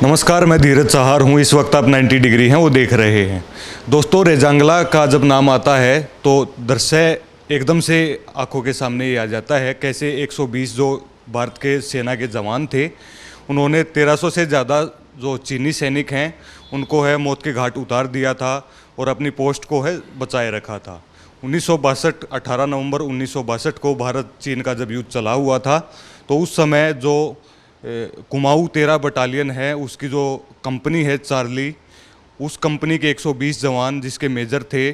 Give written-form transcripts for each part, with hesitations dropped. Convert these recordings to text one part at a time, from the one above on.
नमस्कार, मैं धीरज सहार हूँ। इस वक्त आप 90 डिग्री हैं वो देख रहे हैं। दोस्तों, रेजांगला का जब नाम आता है तो दृश्य एकदम से आंखों के सामने ही आ जाता है। कैसे 120 जो भारत के सेना के जवान थे, उन्होंने 1300 से ज़्यादा जो चीनी सैनिक हैं उनको है मौत के घाट उतार दिया था और अपनी पोस्ट को है बचाए रखा था। 1962 18 नवंबर 1962 को भारत चीन का जब युद्ध चला हुआ था, तो उस समय जो कुमाऊँ 13 बटालियन है, उसकी जो कंपनी है चार्ली, उस कंपनी के 120 जवान जिसके मेजर थे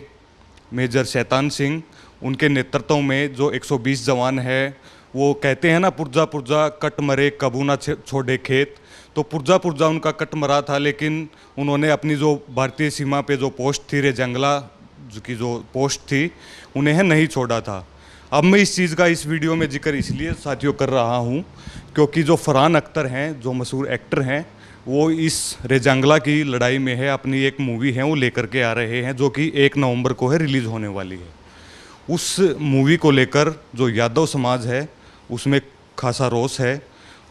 मेजर शैतान सिंह, उनके नेतृत्व में जो 120 जवान है, वो कहते हैं ना, पुर्जा पुर्जा कट मरे कबू ना छोड़े खेत। तो पुर्जा पुर्जा उनका कट मरा था, लेकिन उन्होंने अपनी जो भारतीय सीमा पे जो पोस्ट थी, रेजांगला की जो पोस्ट थी, उन्हें नहीं छोड़ा था। अब मैं इस चीज़ का इस वीडियो में जिक्र इसलिए साथियों कर रहा हूँ क्योंकि जो फरहान अख्तर हैं, जो मशहूर एक्टर हैं, वो इस रेजांगला की लड़ाई में है अपनी एक मूवी है वो लेकर के आ रहे हैं, जो कि 1 नवंबर को है रिलीज़ होने वाली है। उस मूवी को लेकर जो यादव समाज है उसमें खासा रोष है।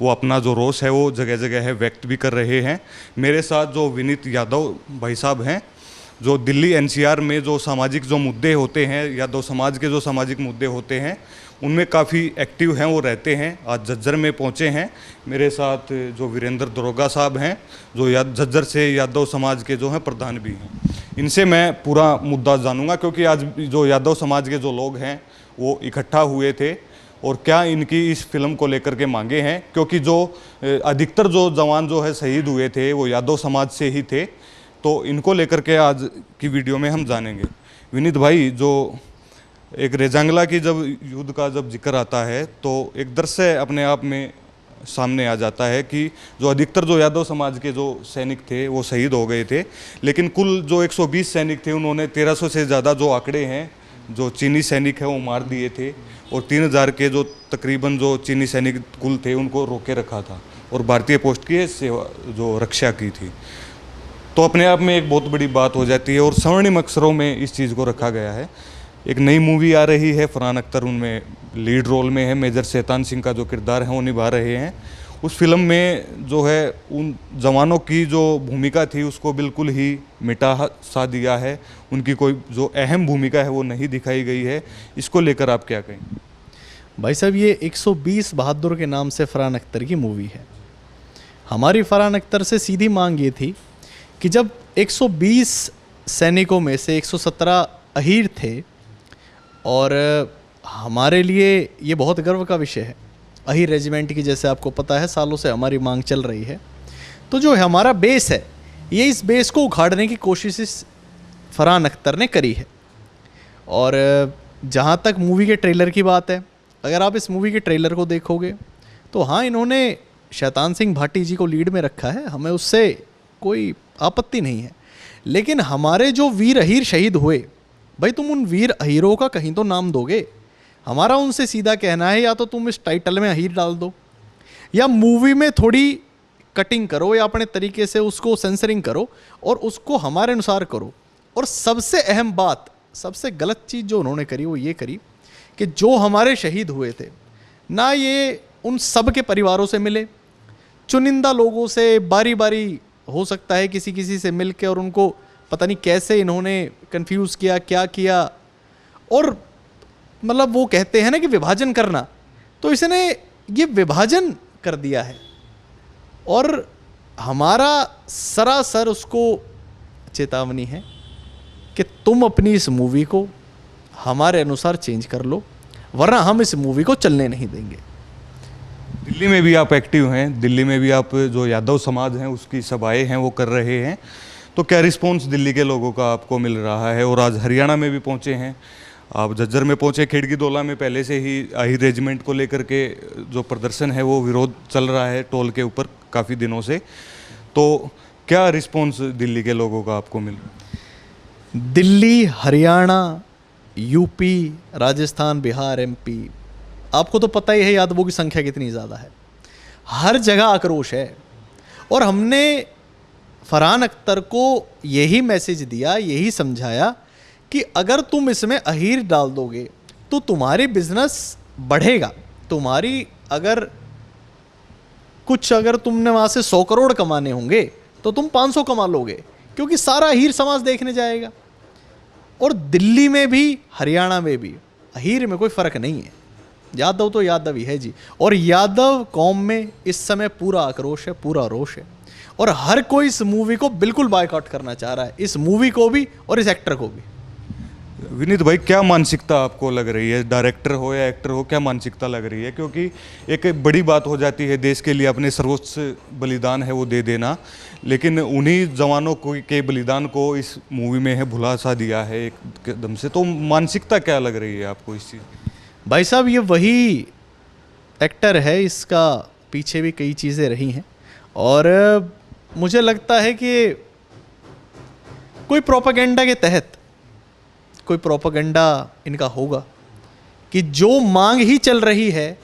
वो अपना जो रोष है वो जगह जगह है व्यक्त भी कर रहे हैं। मेरे साथ जो विनीत यादव भाई साहब हैं, जो दिल्ली एनसीआर में जो सामाजिक जो मुद्दे होते हैं, यादव समाज के जो सामाजिक मुद्दे होते हैं, उनमें काफ़ी एक्टिव हैं, वो रहते हैं। आज झज्जर में पहुंचे हैं। मेरे साथ जो वीरेंद्र दरोगा साहब हैं, जो झज्जर से यादव समाज के जो हैं प्रधान भी हैं। इनसे मैं पूरा मुद्दा जानूंगा क्योंकि आज जो यादव समाज के जो लोग हैं वो इकट्ठा हुए थे और क्या इनकी इस फिल्म को लेकर के मांगे हैं, क्योंकि जो अधिकतर जो जवान जो है शहीद हुए थे वो यादव समाज से ही थे। तो इनको लेकर के आज की वीडियो में हम जानेंगे। विनीत भाई, जो एक रेजांगला की जब युद्ध का जब जिक्र आता है तो एक दृश्य अपने आप में सामने आ जाता है कि जो अधिकतर जो यादव समाज के जो सैनिक थे वो शहीद हो गए थे, लेकिन कुल जो 120 सैनिक थे उन्होंने 1300 से ज़्यादा जो आंकड़े हैं जो चीनी सैनिक हैं वो मार दिए थे और 3000 के जो तकरीबन जो चीनी सैनिक कुल थे उनको रोके रखा था और भारतीय पोस्ट की सेवा जो रक्षा की थी। तो अपने आप में एक बहुत बड़ी बात हो जाती है और स्वर्णिम अक्षरों में इस चीज़ को रखा गया है। एक नई मूवी आ रही है, फरहान अख्तर उनमें लीड रोल में है, मेजर शैतान सिंह का जो किरदार है वो निभा रहे हैं। उस फिल्म में जो है उन जवानों की जो भूमिका थी उसको बिल्कुल ही मिटा सा दिया है। उनकी कोई जो अहम भूमिका है वो नहीं दिखाई गई है। इसको लेकर आप क्या कहें? भाई साहब, ये 120 बहादुर के नाम से फरहान अख्तर की मूवी है। हमारी फरहान अख्तर से सीधी मांग ये थी कि जब 120 सैनिकों में से 117 अहीर थे, और हमारे लिए ये बहुत गर्व का विषय है। अहीर रेजिमेंट की, जैसे आपको पता है, सालों से हमारी मांग चल रही है। तो जो हमारा बेस है, ये इस बेस को उखाड़ने की कोशिश इस फरहान अख्तर ने करी है। और जहाँ तक मूवी के ट्रेलर की बात है, अगर आप इस मूवी के ट्रेलर को देखोगे तो हाँ, इन्होंने शैतान सिंह भाटी जी को लीड में रखा है, हमें उससे कोई आपत्ति नहीं है। लेकिन हमारे जो वीर अहीर शहीद हुए, भाई तुम उन वीर अहीरों का कहीं तो नाम दोगे। हमारा उनसे सीधा कहना है, या तो तुम इस टाइटल में अहीर डाल दो, या मूवी में थोड़ी कटिंग करो, या अपने तरीके से उसको सेंसरिंग करो और उसको हमारे अनुसार करो। और सबसे अहम बात, सबसे गलत चीज़ जो उन्होंने करी वो ये करी कि जो हमारे शहीद हुए थे ना, ये उन सब के परिवारों से मिले, चुनिंदा लोगों से बारी बारी हो सकता है किसी किसी से मिल के, और उनको पता नहीं कैसे इन्होंने कंफ्यूज किया, क्या किया। और मतलब वो कहते हैं ना कि विभाजन करना, तो इसने ये विभाजन कर दिया है। और हमारा सरासर उसको चेतावनी है कि तुम अपनी इस मूवी को हमारे अनुसार चेंज कर लो, वरना हम इस मूवी को चलने नहीं देंगे। दिल्ली में भी आप एक्टिव हैं, दिल्ली में भी आप जो यादव समाज हैं उसकी सभाएं हैं वो कर रहे हैं। तो क्या रिस्पॉन्स दिल्ली के लोगों का आपको मिल रहा है? और आज हरियाणा में भी पहुंचे हैं आप, झज्जर में पहुंचे, खिड़कीदोला में पहले से ही अहीर रेजिमेंट को लेकर के जो प्रदर्शन है वो विरोध चल रहा है टोल के ऊपर काफ़ी दिनों से। तो क्या रिस्पॉन्स दिल्ली के लोगों का आपको मिल रहा है? दिल्ली, हरियाणा, यूपी, राजस्थान, बिहार, एमपी, आपको तो पता ही है यादवों की संख्या कितनी ज़्यादा है। हर जगह आक्रोश है। और हमने फरहान अख्तर को यही मैसेज दिया, यही समझाया कि अगर तुम इसमें अहीर डाल दोगे तो तुम्हारी बिजनेस बढ़ेगा। तुम्हारी अगर कुछ अगर तुमने वहाँ से 100 करोड़ कमाने होंगे तो तुम 500 कमा लोगे, क्योंकि सारा अहीर समाज देखने जाएगा। और दिल्ली में भी, हरियाणा में भी अहीर में कोई फ़र्क नहीं है, यादव तो यादव ही है जी। और यादव कौम में इस समय पूरा आक्रोश है, पूरा रोष है, और हर कोई इस मूवी को बिल्कुल बायकॉट करना चाह रहा है, इस मूवी को भी और इस एक्टर को भी। विनीत भाई, क्या मानसिकता आपको लग रही है, डायरेक्टर हो या एक्टर हो, क्या मानसिकता लग रही है? क्योंकि एक बड़ी बात हो जाती है देश के लिए अपने सर्वोच्च बलिदान है वो दे देना, लेकिन उन्हीं जवानों को के बलिदान को इस मूवी में है भुला सा दिया है एकदम से। तो मानसिकता क्या लग रही है आपको इस चीज़? भाई साहब, ये वही एक्टर है, इसका पीछे भी कई चीज़ें रही हैं, और मुझे लगता है कि कोई प्रोपेगेंडा के तहत कोई प्रोपेगेंडा इनका होगा कि जो मांग ही चल रही है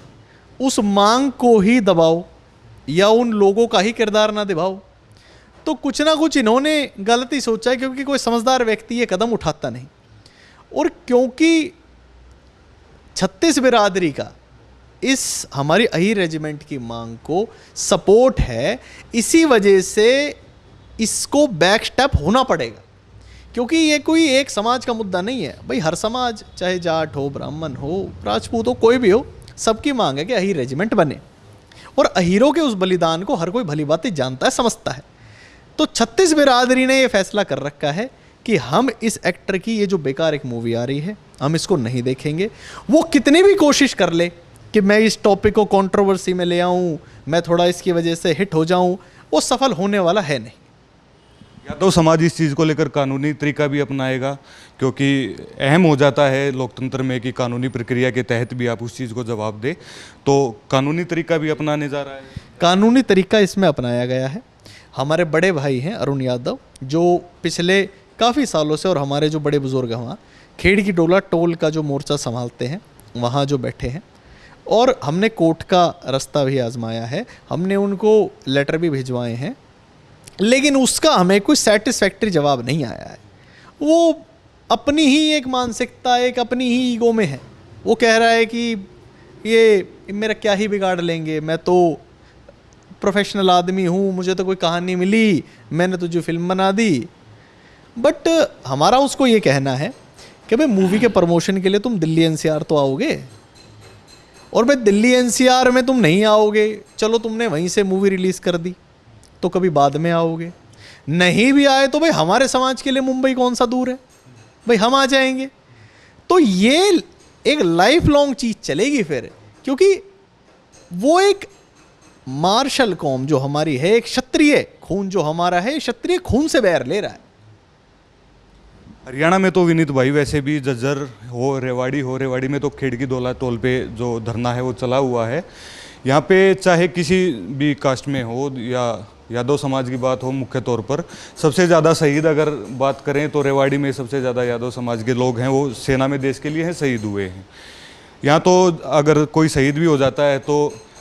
उस मांग को ही दबाओ या उन लोगों का ही किरदार ना दिखाओ। तो कुछ ना कुछ इन्होंने गलती सोचा है, क्योंकि कोई समझदार व्यक्ति ये कदम उठाता नहीं। और क्योंकि 36 बिरादरी का इस हमारी अहीर रेजिमेंट की मांग को सपोर्ट है, इसी वजह से इसको बैक स्टेप होना पड़ेगा, क्योंकि ये कोई एक समाज का मुद्दा नहीं है भाई। हर समाज, चाहे जाट हो, ब्राह्मण हो, राजपूत हो, कोई भी हो, सबकी मांग है कि अहीर रेजिमेंट बने, और अहीरों के उस बलिदान को हर कोई भली बात जानता है, समझता है। तो 36 बिरादरी ने ये फैसला कर रखा है कि हम इस एक्टर की ये जो बेकार एक मूवी आ रही है, हम इसको नहीं देखेंगे। वो कितनी भी कोशिश कर ले कि मैं इस टॉपिक को कंट्रोवर्सी में ले आऊं, मैं थोड़ा इसकी वजह से हिट हो जाऊं, वो सफल होने वाला है नहीं। यादव समाज इस चीज़ को लेकर कानूनी तरीका भी अपनाएगा, क्योंकि अहम हो जाता है लोकतंत्र में कि कानूनी प्रक्रिया के तहत भी आप उस चीज़ को जवाब दें। तो कानूनी तरीका भी अपनाने जा रहा है। कानूनी तरीका इसमें अपनाया गया है। हमारे बड़े भाई हैं अरुण यादव, जो पिछले काफ़ी सालों से, और हमारे जो बड़े बुजुर्ग हैं वहाँ खेड़ की डोला टोल का जो मोर्चा संभालते हैं, वहाँ जो बैठे हैं, और हमने कोर्ट का रास्ता भी आजमाया है, हमने उनको लेटर भी भिजवाए हैं, लेकिन उसका हमें कोई सेटिस्फैक्ट्री जवाब नहीं आया है। वो अपनी ही एक मानसिकता, एक अपनी ही ईगो में है। वो कह रहा है कि ये मेरा क्या ही बिगाड़ लेंगे, मैं तो प्रोफेशनल आदमी हूँ, मुझे तो कोई कहानी मिली, मैंने तो जो फिल्म बना दी। बट हमारा उसको ये कहना है कि भाई मूवी के प्रमोशन के लिए तुम दिल्ली एनसीआर तो आओगे, और भाई दिल्ली एनसीआर में तुम नहीं आओगे, चलो तुमने वहीं से मूवी रिलीज़ कर दी, तो कभी बाद में आओगे। नहीं भी आए तो भाई हमारे समाज के लिए मुंबई कौन सा दूर है, भाई हम आ जाएंगे। तो ये एक लाइफ लॉन्ग चीज़ चलेगी फिर, क्योंकि वो एक मार्शल कौम जो हमारी है, एक क्षत्रिय खून जो हमारा है, क्षत्रिय खून से बैर ले रहा है। हरियाणा में तो विनीत भाई वैसे भी जज्जर हो, रेवाड़ी में तो खेड़ की डोला टोल पे जो धरना है वो चला हुआ है। यहाँ पे चाहे किसी भी कास्ट में हो या यादव समाज की बात हो, मुख्य तौर पर सबसे ज़्यादा शहीद अगर बात करें तो रेवाड़ी में सबसे ज़्यादा यादव समाज के लोग हैं, वो सेना में देश के लिए हैं, शहीद हुए हैं। यहाँ तो अगर कोई शहीद भी हो जाता है तो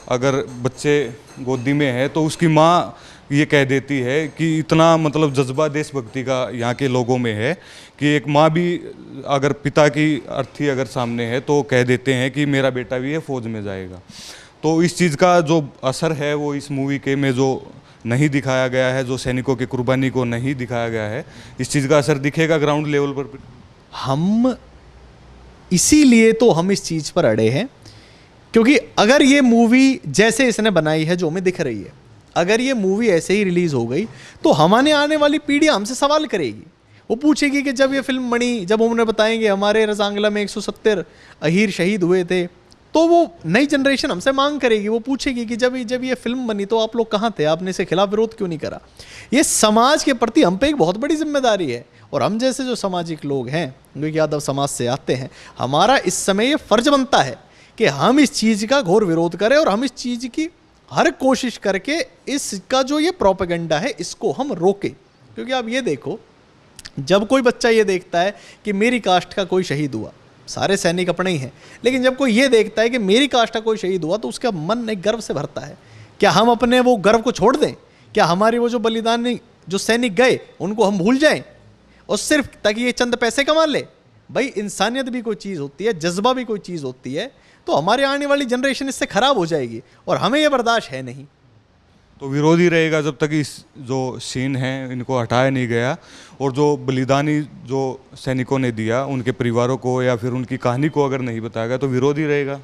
अगर बच्चे गोदी में है तो उसकी माँ ये कह देती है कि इतना मतलब जज्बा देशभक्ति का यहाँ के लोगों में है कि एक माँ भी अगर पिता की अर्थी अगर सामने है तो कह देते हैं कि मेरा बेटा भी है, फौज में जाएगा। तो इस चीज़ का जो असर है वो इस मूवी के में जो नहीं दिखाया गया है, जो सैनिकों की कुर्बानी को नहीं दिखाया गया है, इस चीज़ का असर दिखेगा ग्राउंड लेवल पर। हम इसीलिए तो हम इस चीज़ पर अड़े हैं, क्योंकि अगर ये मूवी जैसे इसने बनाई है, जो हमें दिख रही है, अगर ये मूवी ऐसे ही रिलीज़ हो गई तो हमारे आने वाली पीढ़ी हमसे सवाल करेगी। वो पूछेगी कि जब ये फिल्म बनी, जब उन्हें बताएंगे हमारे रजांगला में 170 अहीर शहीद हुए थे, तो वो नई जनरेशन हमसे मांग करेगी। वो पूछेगी कि जब ये फिल्म बनी तो आप लोग कहाँ थे, आपने इसके खिलाफ विरोध क्यों नहीं करा। ये समाज के प्रति हम पे एक बहुत बड़ी जिम्मेदारी है, और हम जैसे जो सामाजिक लोग हैं, जो कि यादव समाज से आते हैं, हमारा इस समय ये फर्ज बनता है कि हम इस चीज़ का घोर विरोध करें, और हम इस चीज़ की हर कोशिश करके इसका जो ये प्रोपेगेंडा है इसको हम रोकें। क्योंकि आप ये देखो, जब कोई बच्चा ये देखता है कि मेरी कास्ट का कोई शहीद हुआ, सारे सैनिक अपने ही हैं, लेकिन जब कोई ये देखता है कि मेरी कास्ट का कोई शहीद हुआ तो उसका मन एक गर्व से भरता है। क्या हम अपने वो गर्व को छोड़ दें? क्या हमारी वो जो बलिदानी जो सैनिक गए उनको हम भूल जाएं, और सिर्फ ताकि ये चंद पैसे कमा ले? भाई इंसानियत भी कोई चीज़ होती है, जज्बा भी कोई चीज़ होती है। तो हमारे आने वाली जनरेशन इससे ख़राब हो जाएगी, और हमें ये बर्दाश्त है नहीं। तो विरोध ही रहेगा जब तक इस जो सीन है इनको हटाया नहीं गया, और जो बलिदानी जो सैनिकों ने दिया उनके परिवारों को या फिर उनकी कहानी को अगर नहीं बताया गया तो विरोध ही रहेगा।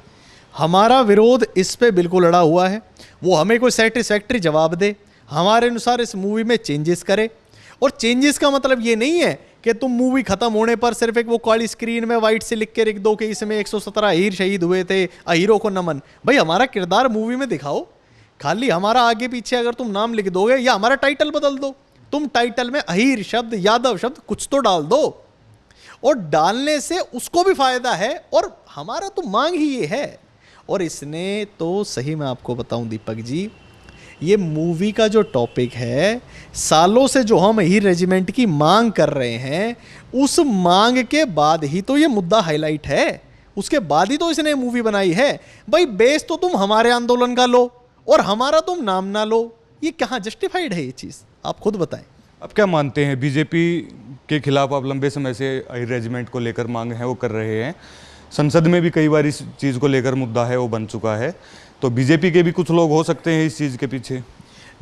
हमारा विरोध इस पे बिल्कुल अड़ा हुआ है। वो हमें कोई सेटिस्फैक्ट्री जवाब दे, हमारे अनुसार इस मूवी में चेंजेस करे। और चेंजेस का मतलब ये नहीं है कि तुम मूवी खत्म होने पर सिर्फ एक वो काली स्क्रीन में वाइट से लिख के लिख दो कि इसमें 117 अहीर शहीद हुए थे, अहीरों को नमन। भाई हमारा किरदार मूवी में दिखाओ, खाली हमारा आगे पीछे अगर तुम नाम लिख दोगे या हमारा टाइटल बदल दो, तुम टाइटल में अहीर शब्द, यादव शब्द कुछ तो डाल दो, और डालने से उसको भी फायदा है। और हमारा तो मांग ही ये है। और इसने तो सही मैं आपको बताऊं दीपक जी, ये मूवी का जो टॉपिक है, सालों से जो हम अहीर रेजिमेंट की मांग कर रहे हैं, उस मांग के बाद ही तो ये मुद्दा हाईलाइट है, उसके बाद ही तो इसने मूवी बनाई है। भाई बेस तो तुम हमारे आंदोलन का लो और हमारा तुम नाम ना लो, ये कहाँ जस्टिफाइड है ये चीज़, आप खुद बताएं। अब क्या मानते हैं, बीजेपी के खिलाफ आप लंबे समय से अहीर रेजिमेंट को लेकर मांग है वो कर रहे हैं, संसद में भी कई बार इस चीज़ को लेकर मुद्दा है वो बन चुका है, तो बीजेपी के भी कुछ लोग हो सकते हैं इस चीज़ के पीछे?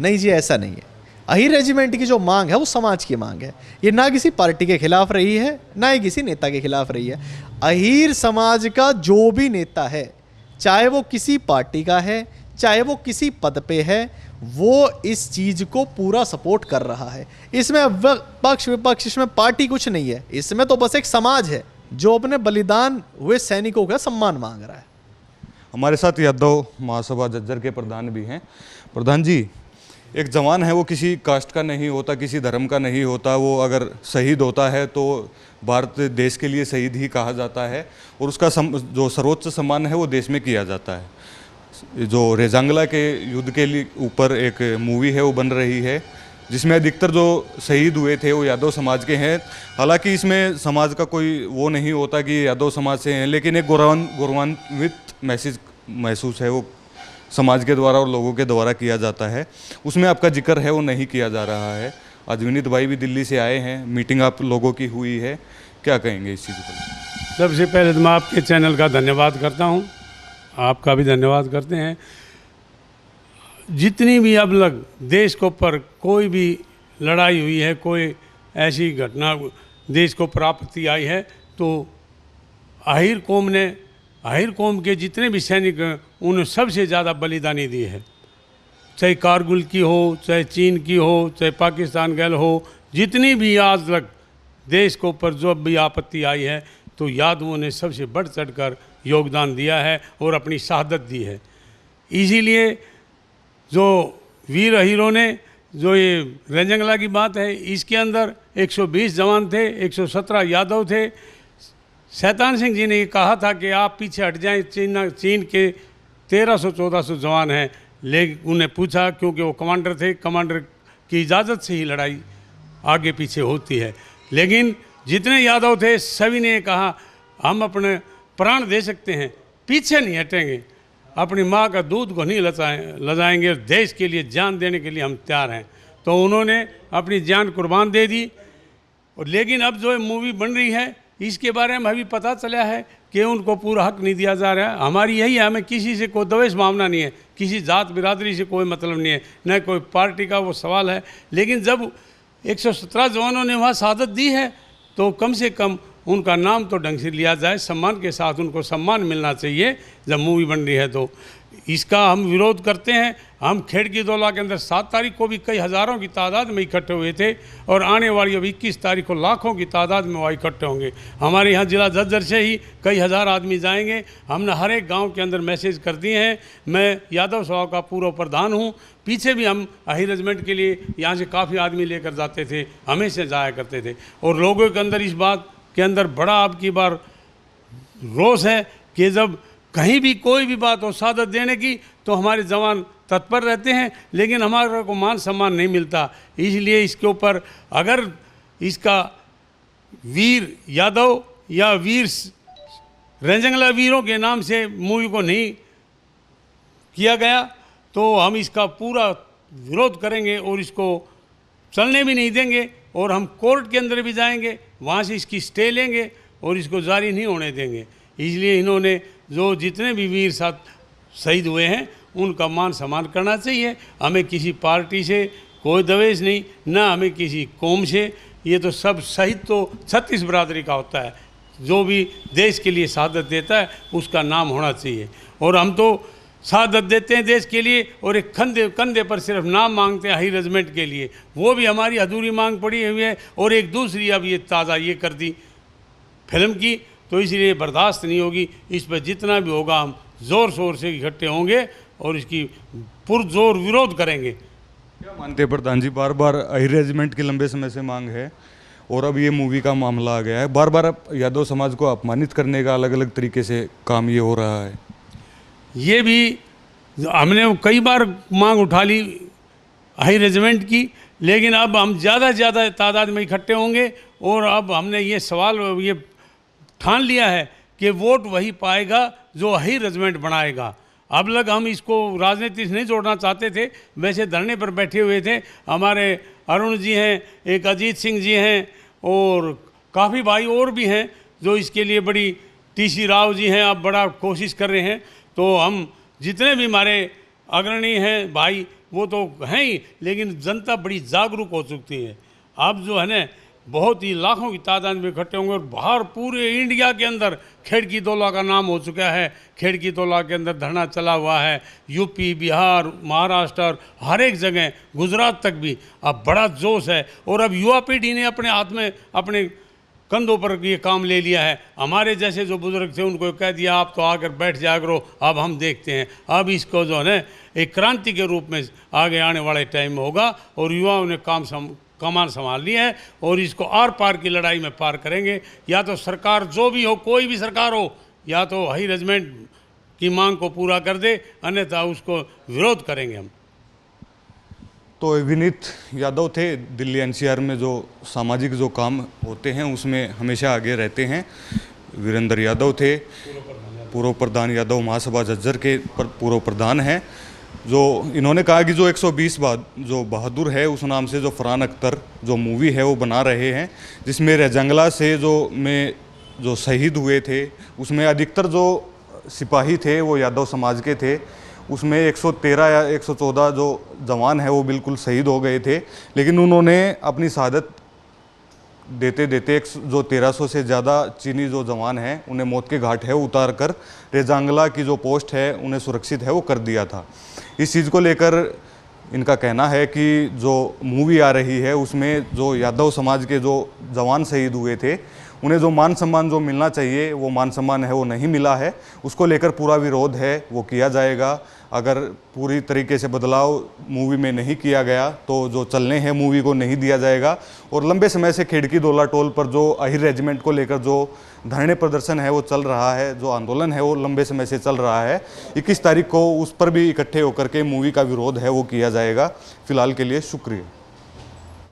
नहीं जी, ऐसा नहीं है। अहीर रेजिमेंट की जो मांग है वो समाज की मांग है, ये ना किसी पार्टी के खिलाफ रही है, ना ही किसी नेता के खिलाफ रही है। अहीर समाज का जो भी नेता है, चाहे वो किसी पार्टी का है, चाहे वो किसी पद पे है, वो इस चीज को पूरा सपोर्ट कर रहा है। इसमें पक्ष विपक्ष, इसमें पार्टी कुछ नहीं है, इसमें तो बस एक समाज है जो अपने बलिदान हुए सैनिकों का सम्मान मांग रहा है। हमारे साथ यादव महासभा झज्जर के प्रधान भी हैं। प्रधान जी, एक जवान है वो किसी कास्ट का नहीं होता, किसी धर्म का नहीं होता, वो अगर शहीद होता है तो भारत देश के लिए शहीद ही कहा जाता है, और उसका जो सर्वोच्च सम्मान है वो देश में किया जाता है। जो रेजांगला के युद्ध के लिए ऊपर एक मूवी है वो बन रही है, जिसमें अधिकतर जो शहीद हुए थे वो यादव समाज के हैं। हालांकि इसमें समाज का कोई वो नहीं होता कि यादव समाज से हैं, लेकिन एक गौरवान्वित महसूस है वो समाज के द्वारा और लोगों के द्वारा किया जाता है, उसमें आपका जिक्र है वो नहीं किया जा रहा है। आज विनीत भाई भी दिल्ली से आए हैं, मीटिंग आप लोगों की हुई है, क्या कहेंगे इस चीज़ पर? सबसे पहले तो मैं आपके चैनल का धन्यवाद करता हूं, आपका भी धन्यवाद करते हैं। जितनी भी अब लग देश के ऊपर कोई भी लड़ाई हुई है, कोई ऐसी घटना देश को प्राप्ति आई है, तो अहीर कौम के जितने भी सैनिक हैं उन्होंने सबसे ज़्यादा बलिदानी दी है। चाहे कारगिल की हो, चाहे चीन की हो, चाहे पाकिस्तान गैल हो, जितनी भी आज तक देश के ऊपर जो भी आपत्ति आई है तो यादवों ने सबसे बढ़ चढ़ कर योगदान दिया है और अपनी शहादत दी है। इसीलिए जो वीर अहीरों ने, जो ये रेंजंगला की बात है, इसके अंदर 120 जवान थे, 117 यादव थे। शैतान सिंह जी ने ये कहा था कि आप पीछे हट जाएं, चीन के 1300-1400 जवान हैं, लेकिन उन्हें पूछा, क्योंकि वो कमांडर थे, कमांडर की इजाज़त से ही लड़ाई आगे पीछे होती है। लेकिन जितने यादव थे सभी ने कहा हम अपने प्राण दे सकते हैं, पीछे नहीं हटेंगे, अपनी माँ का दूध को नहीं लजाएंगे, देश के लिए जान देने के लिए हम तैयार हैं। तो उन्होंने अपनी जान कुर्बान दे दी। और लेकिन अब जो मूवी बन रही है इसके बारे में अभी पता चला है कि उनको पूरा हक नहीं दिया जा रहा है। हमारी यही है, हमें किसी से कोई द्वेष भावना नहीं है, किसी जात बिरादरी से कोई मतलब नहीं है, न कोई पार्टी का वो सवाल है। लेकिन जब 117 जवानों ने वहाँ शहादत दी है तो कम से कम उनका नाम तो ढंग से लिया जाए, सम्मान के साथ उनको सम्मान मिलना चाहिए जब मूवी बन रही है। तो इसका हम विरोध करते हैं। हम खेड़ की दौला के अंदर 7 तारीख को भी कई हज़ारों की तादाद में इकट्ठे हुए थे, और आने वाली अब 21 तारीख को लाखों की तादाद में वहाँ इकट्ठे होंगे। हमारे यहाँ ज़िला झज्जर से ही कई हज़ार आदमी जाएंगे। हमने हर एक गांव के अंदर मैसेज कर दिए हैं। मैं यादव सभा का पूर्व प्रधान हूँ, पीछे भी हम अहीर रेजिमेंट के लिए यहाँ से काफ़ी आदमी लेकर जाते थे, हमेशा जाया करते थे। और लोगों के अंदर इस बात के अंदर बड़ा अब की बार रोष है कि जब कहीं भी कोई भी बात हो शहादत देने की तो हमारे जवान तत्पर रहते हैं, लेकिन हमारे को मान सम्मान नहीं मिलता। इसलिए इसके ऊपर अगर इसका वीर यादव या वीर रेंजंगला वीरों के नाम से मूवी को नहीं किया गया तो हम इसका पूरा विरोध करेंगे और इसको चलने भी नहीं देंगे, और हम कोर्ट के अंदर भी जाएंगे, वहाँ से इसकी स्टे लेंगे और इसको जारी नहीं होने देंगे। इसलिए इन्होंने जो जितने भी वीर साथ शहीद हुए हैं उनका मान सम्मान करना चाहिए। हमें किसी पार्टी से कोई दवेश नहीं, ना हमें किसी कौम से। ये तो सब शहीद तो 36 बरादरी का होता है। जो भी देश के लिए शहादत देता है उसका नाम होना चाहिए। और हम तो शहादत देते हैं देश के लिए, और एक कंधे पर सिर्फ नाम मांगते हैं हाई रेजिमेंट के लिए। वो भी हमारी अधूरी मांग पड़ी हुई है। और एक दूसरी अब ये ताज़ा ये कर दी फिल्म की, तो इसलिए बर्दाश्त नहीं होगी। इस पर जितना भी होगा हम ज़ोर शोर से इकट्ठे होंगे और इसकी पुरजोर विरोध करेंगे। क्या मानते हैं प्रधान जी, बार बार अहिर रेजिमेंट की लंबे समय से मांग है और अब ये मूवी का मामला आ गया है, बार बार यादव समाज को अपमानित करने का अलग अलग तरीके से काम ये हो रहा है। ये भी हमने कई बार मांग उठा ली हाई रेजिमेंट की, लेकिन अब हम ज़्यादा से ज़्यादा तादाद में इकट्ठे होंगे। और अब हमने ये सवाल ये ठान लिया है कि वोट वही पाएगा जो हाई रेजिमेंट बनाएगा। अब लग हम इसको राजनीति से नहीं जोड़ना चाहते थे, वैसे धरने पर बैठे हुए थे। हमारे अरुण जी हैं, एक अजीत सिंह जी हैं, और काफ़ी भाई और भी हैं जो इसके लिए बड़ी TC राव जी हैं, अब बड़ा कोशिश कर रहे हैं। तो हम जितने भी हमारे अग्रणी हैं भाई वो तो हैं ही, लेकिन जनता बड़ी जागरूक हो चुकी है। अब जो है ना बहुत ही लाखों की तादाद में इकट्ठे होंगे, और बाहर पूरे इंडिया के अंदर खेड़की तोला का नाम हो चुका है। खेड़की तोला के अंदर धरना चला हुआ है, यूपी, बिहार, महाराष्ट्र, हर एक जगह, गुजरात तक भी अब बड़ा जोश है। और अब युवा पीढ़ी ने अपने हाथ में अपने कंधों पर ये काम ले लिया है। हमारे जैसे जो बुजुर्ग थे उनको कह दिया आप तो आकर बैठ जाया करो, अब हम देखते हैं। अब इसको जो है ना एक क्रांति के रूप में आगे आने वाले टाइम में होगा, और युवाओं ने कमान संभाल ली है और इसको आर पार की लड़ाई में पार करेंगे। या तो सरकार जो भी हो, कोई भी सरकार हो, या तो हाई रेजिमेंट की मांग को पूरा कर दे, अन्यथा उसको विरोध करेंगे हम। तो विनीत यादव थे, दिल्ली NCR में जो सामाजिक जो काम होते हैं उसमें हमेशा आगे रहते हैं। वीरेंद्र यादव थे, पूर्व प्रधान यादव महासभा झज्जर के पूर्व प्रधान हैं। जो इन्होंने कहा कि जो 120 जो बहादुर है उस नाम से जो फरहान अख्तर जो मूवी है वो बना रहे हैं, जिसमें रजंगला से जो शहीद हुए थे उसमें अधिकतर जो सिपाही थे वो यादव समाज के थे। उसमें 113 या 114 जो जवान हैं वो बिल्कुल शहीद हो गए थे, लेकिन उन्होंने अपनी शहादत देते देते जो 1300 से ज़्यादा चीनी जो जवान हैं उन्हें मौत के घाट है उतार कर रेजांगला की जो पोस्ट है उन्हें सुरक्षित है वो कर दिया था। इस चीज़ को लेकर इनका कहना है कि जो मूवी आ रही है उसमें जो यादव समाज के जो जवान शहीद हुए थे उन्हें जो मान सम्मान जो मिलना चाहिए वो मान सम्मान है वो नहीं मिला है। उसको लेकर पूरा विरोध है वो किया जाएगा। अगर पूरी तरीके से बदलाव मूवी में नहीं किया गया तो जो चलने हैं मूवी को नहीं दिया जाएगा। और लंबे समय से खेड़की दोला टोल पर जो अहिर रेजिमेंट को लेकर जो धरने प्रदर्शन है वो चल रहा है, जो आंदोलन है वो लंबे समय से चल रहा है। 21 तारीख को उस पर भी इकट्ठे होकर के मूवी का विरोध है वो किया जाएगा। फिलहाल के लिए शुक्रिया।